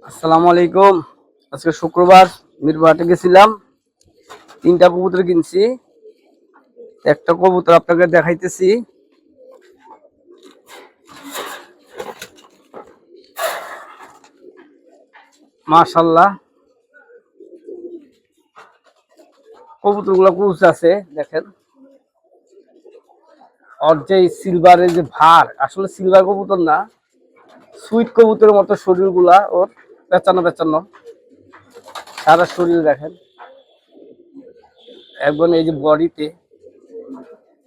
আসসালামু আলাইকুম। আজকে শুক্রবার মিরবাটে গেছিলাম, তিনটা কবুতর কিনছি। একটা কবুতর আপনাকে দেখাইতেছি। মাশাআল্লাহ, কবুতরগুলো কুচ আছে দেখেন। আর যে সিলভারের যে ভার, আসলে সিলভার কবুতর না, সুইট কবুতরের মতো শরীরগুলা ওর, পেঁচানো পেঁচানো সারা শরীর দেখেন একদম। এই যে বডিতে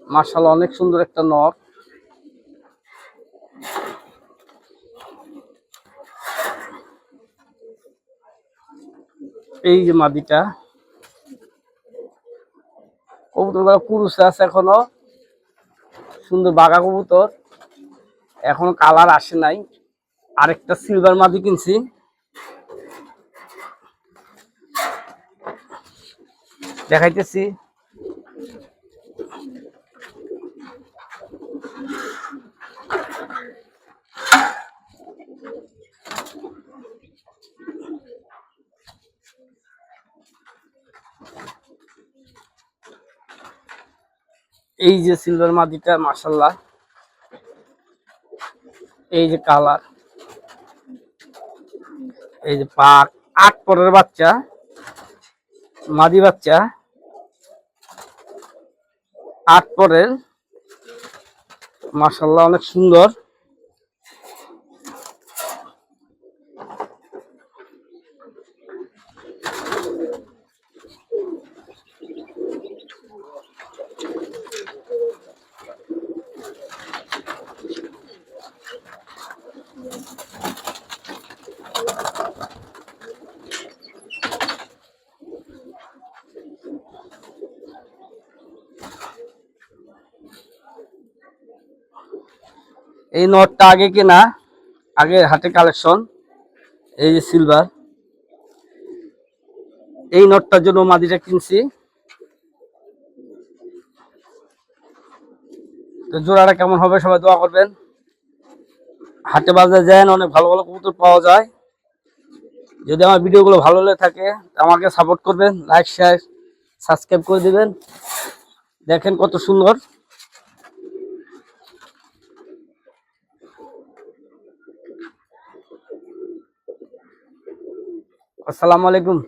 মাশাআল্লাহ অনেক সুন্দর একটা নর। এই যে মাদিটা, কবুতরগুলো কুরুসে আছে এখনো, সুন্দর বাঘা কবুতর, এখনো কালার আসে নাই। আরেকটা সিলভার মাদি কিনছি, দেখাইতেছি। এই যে সিলভার মাদিটা মাশাআল্লাহ, এই যে কালার, এই যে পাক, 8 পরের বাচ্চা, মাদি বাচ্চা 8 পরের, মাশাআল্লাহ অনেক সুন্দর। এই নটটা আগে কেনা, আগে হাটে কালেকশন। এই যে সিলভার, এই নটটার জন্য মাদিটা কিনছি। তো জোড়াটা কেমন হবে সবাই দোয়া করবেন। হাটে বাজারে যান, অনেক ভালো ভালো কবুতর পাওয়া যায়। যদি আমার ভিডিওগুলো ভালো লেগে থাকে আমাকে সাপোর্ট করবেন, লাইক শেয়ার সাবস্ক্রাইব করে দিবেন। দেখেন কত সুন্দর। আসসালামু আলাইকুম।